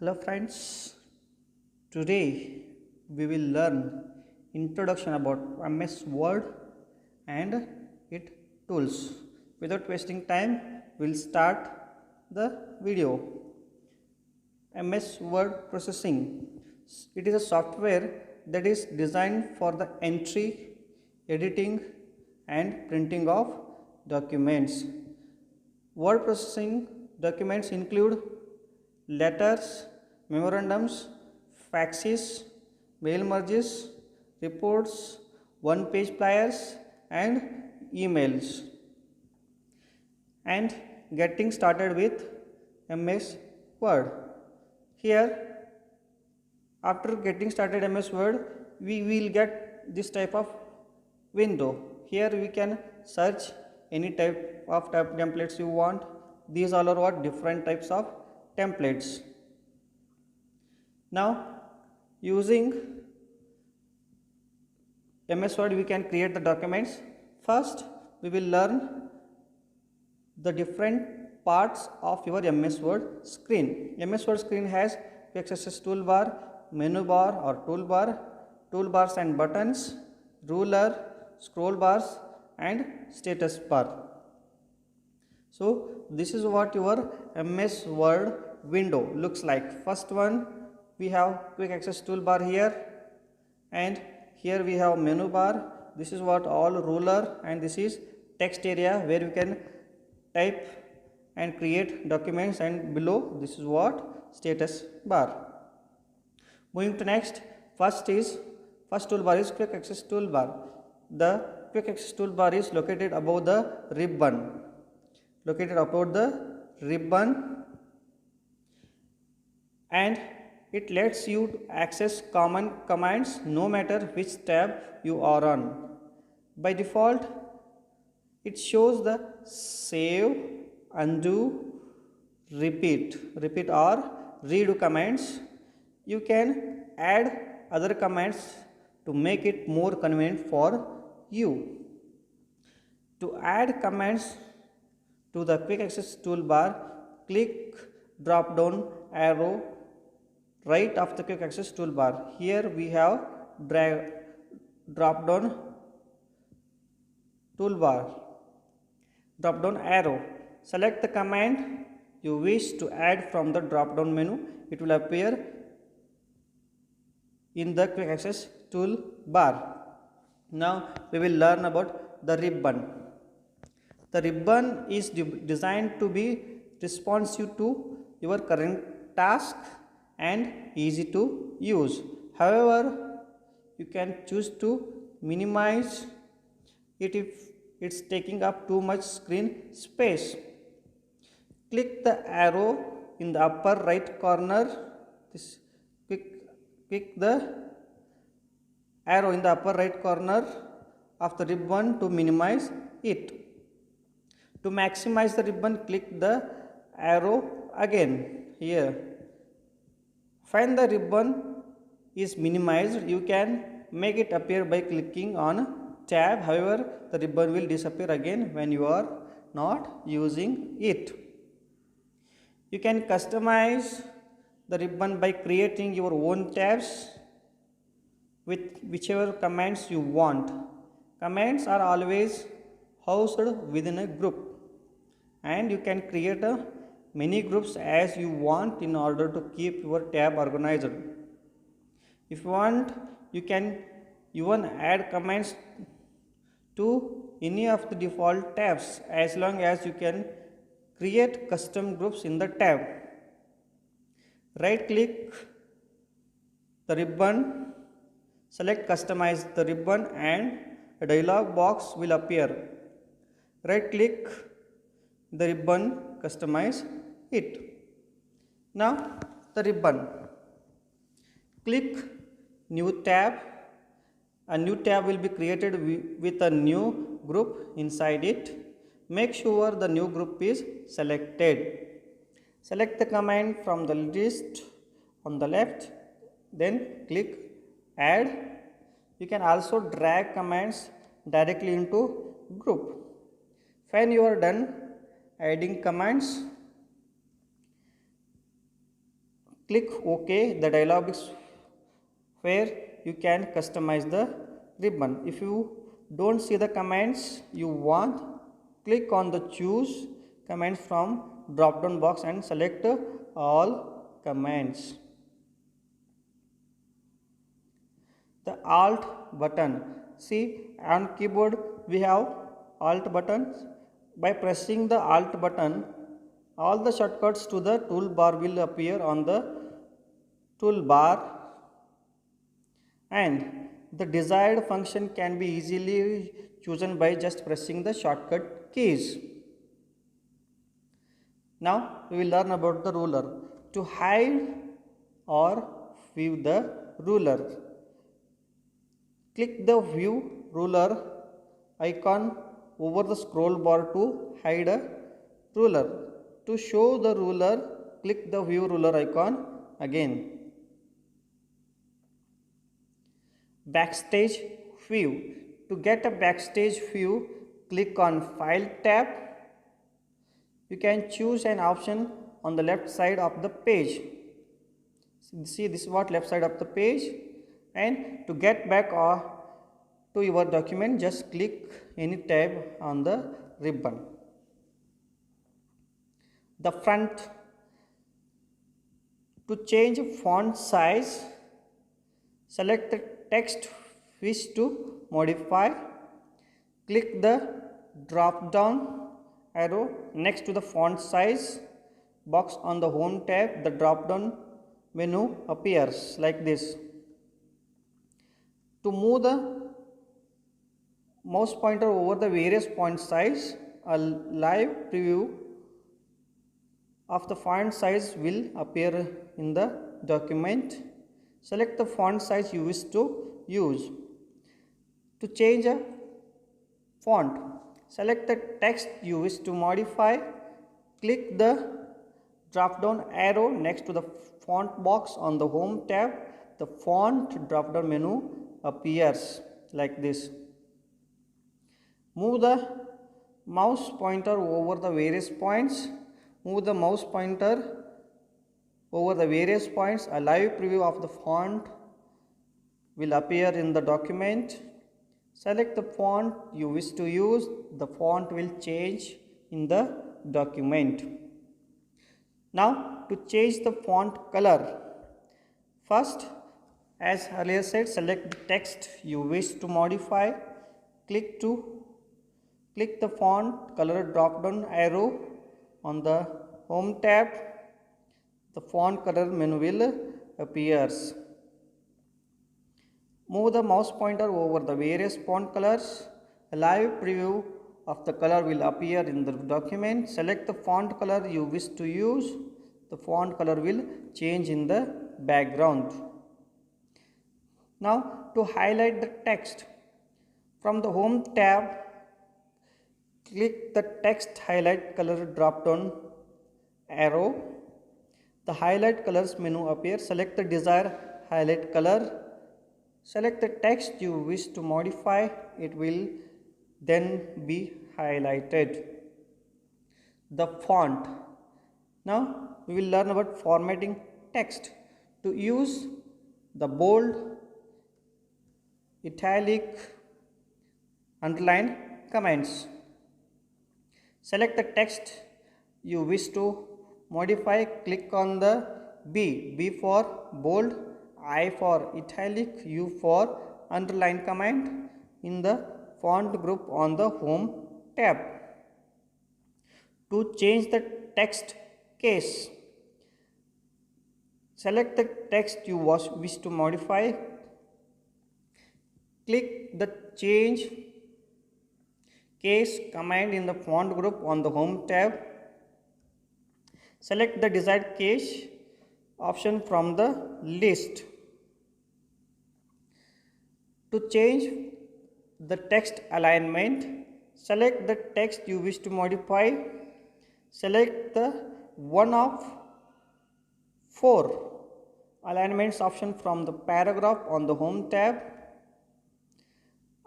Hello friends, today we will learn introduction about MS Word and its tools. Without wasting time, we'll start the video. MS Word processing. It is a software that is designed for the entry, editing and printing of documents. Word processing documents include letters, memorandums, faxes, mail merges, reports, one-page flyers, and emails. And getting started with MS Word. Here, after getting started MS Word, we will get this type of window. Here we can search any type of templates you want. These all are what different types of templates. Now using MS Word we can create the documents. First we will learn the different parts of your MS Word screen. MS Word screen has quick access toolbar, menu bar or toolbar, toolbars and buttons, ruler, scroll bars and status bar. So this is what your MS Word window looks like. First one, we have quick access toolbar here, and here we have menu bar. This is what all ruler, and this is text area where you can type and create documents, and below this is what status bar. Moving to next, first toolbar is quick access toolbar. The quick access toolbar is located above the ribbon. And it lets you to access common commands no matter which tab you are on. By default, it shows the save, undo, repeat or redo commands. You can add other commands to make it more convenient for you. To add commands to the quick access toolbar, click drop down arrow right of the quick access toolbar. Here we have drop down arrow. Select the command you wish to add from the drop down menu. It will appear in the quick access toolbar. Now we will learn about the ribbon. The ribbon is designed to be responsive to your current task and easy to use. However, you can choose to minimize it if it's taking up too much screen space. Click the arrow in the upper right corner. Click the arrow in the upper right corner of the ribbon to minimize it. To maximize the ribbon, click the arrow again here. When the ribbon is minimized, you can make it appear by clicking on tab. However, the ribbon will disappear again when you are not using it. You can customize the ribbon by creating your own tabs with whichever commands you want. Commands are always housed within a group, and you can create many groups as you want in order to keep your tab organized. If you want, you can even add commands to any of the default tabs as long as you can create custom groups in the tab. Right click the ribbon, select customize the ribbon, and a dialog box will appear. Right click the ribbon, customize it. Now the ribbon, click new tab. A new tab will be created with a new group inside it. Make sure the new group is selected. Select the command from the list on the left, then click add. You can also drag commands directly into group. When you are done adding commands, Click OK. The dialog is where you can customize the ribbon. If you don't see the commands you want, click on the choose commands from drop down box and select all commands. The alt button. See, on keyboard we have alt buttons. By pressing the alt button, all the shortcuts to the toolbar will appear on the toolbar, and the desired function can be easily chosen by just pressing the shortcut keys. Now we will learn about the ruler. To hide or view the ruler, click the view ruler icon over the scroll bar to hide a ruler. To show the ruler, click the view ruler icon again. Backstage view. To get a backstage view, click on File tab. You can choose an option on the left side of the page. See, this is what left side of the page. And to get back to your document, just click any tab on the ribbon. The front. To change font size, select the text wish to modify. Click the drop down arrow next to the font size box on the home tab. The drop down menu appears like this. To move the mouse pointer over the various font size, a live preview of the font size will appear in the document. Select the font size you wish to use. To change a font, select the text you wish to modify. Click the drop down arrow next to the font box on the home tab. The font drop down menu appears like this. Move the mouse pointer over the various points. Move the mouse pointer over the various points. A live preview of the font will appear in the document. Select the font you wish to use. The font will change in the document. Now to change the font color. First, as earlier said, select the text you wish to modify. Click the font color drop down arrow on the home tab. The font color menu will appears. Move the mouse pointer over the various font colors. A live preview of the color will appear in the document. Select the font color you wish to use. The font color will change in the background. Now to highlight the text, from the home tab, click the text highlight color drop down arrow. The highlight colors menu appears. Select the desired highlight color. Select the text you wish to modify. It will then be highlighted. The font. Now we will learn about formatting text. To use the bold, italic, underline commands. Select the text you wish to modify. Click on the B for bold, I for italic, U for underline command in the font group on the home tab. To change the text case, select the text you wish to modify. Click the change case command in the font group on the home tab. Select the desired case option from the list. To change the text alignment, select the text you wish to modify. Select the one of 4 alignments option from the paragraph on the home tab.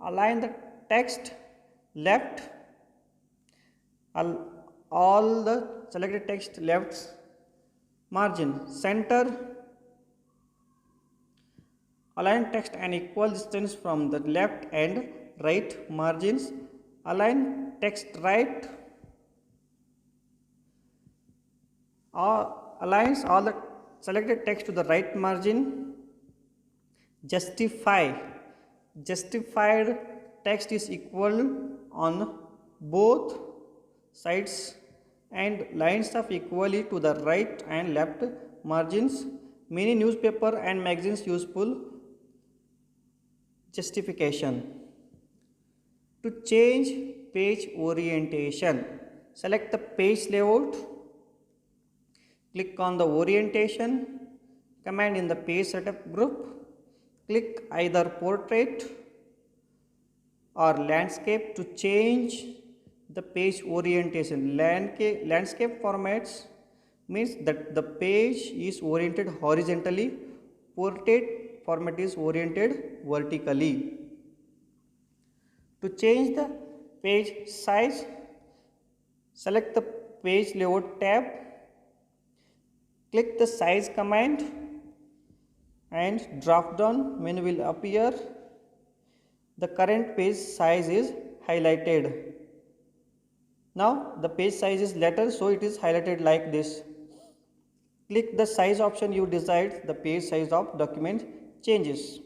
Align the text left. All the selected text left Margin. Center. Align text an equal distance from the left and right margins. Align text right. Aligns all the selected text to the right margin. Justify. Justified text is equal on both sides and lines of equally to the right and left margins. Many newspaper and magazines useful. Justification. To change page orientation, select the page layout, click on the orientation command in the page setup group, click either portrait or landscape to change the page orientation. Landscape formats means that the page is oriented horizontally, portrait format is oriented vertically. To change the page size, select the page layout tab, click the size command and drop down menu will appear. The current page size is highlighted. Now the page size is later, so it is highlighted like this. Click the size option you decide, the page size of document changes.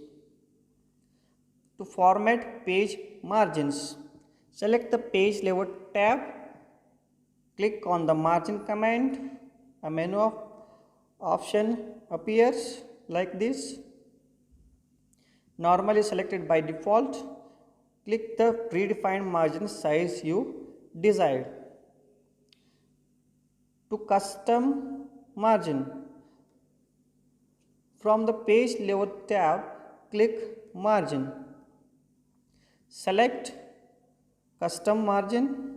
To format page margins, select the page layout tab, click on the margin command, a menu of option appears like this. Normally selected by default, click the predefined margin size you desired. To custom margin, from the page layout tab, click margin, select custom margin.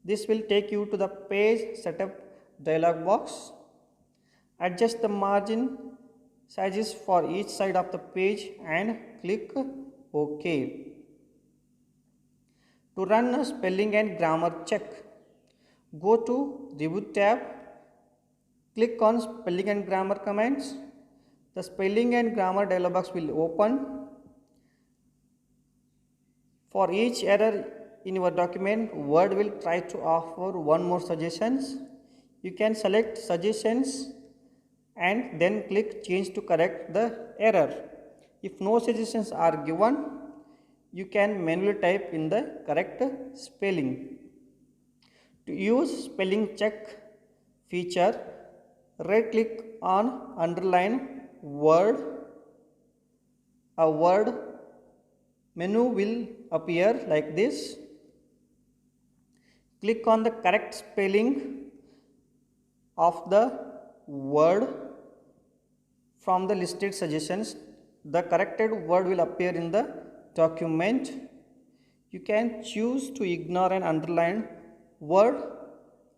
This will take you to the page setup dialog box. Adjust the margin sizes for each side of the page and click OK. To run a spelling and grammar check, go to Review tab, click on Spelling and Grammar commands. The Spelling and Grammar dialog box will open. For each error in your document, Word will try to offer one more suggestions. You can select suggestions and then click change to correct the error. If no suggestions are given, you can manually type in the correct spelling. To use spelling check feature, right click on underline word. A word menu will appear like this. Click on the correct spelling of the word from the listed suggestions. The corrected word will appear in the document. You can choose to ignore an underlined word,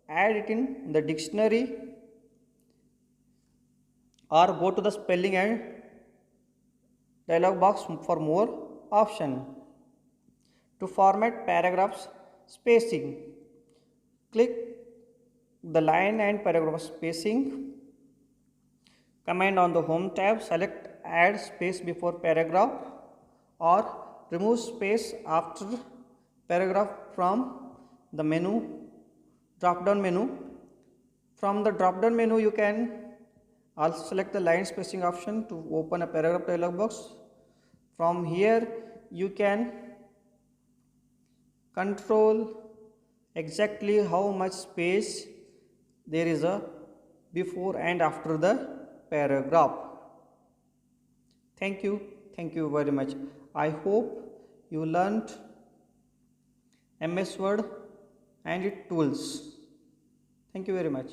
add it in the dictionary, or go to the spelling and dialog box for more option. To format paragraphs spacing, click the line and paragraph spacing command on the home tab, select add space before paragraph or remove space after paragraph from the drop down menu. From the drop down menu, you can also select the line spacing option to open a paragraph dialog box. From here you can control exactly how much space there is a before and after the paragraph. Thank you very much. I hope you learned MS Word and its tools. Thank you very much.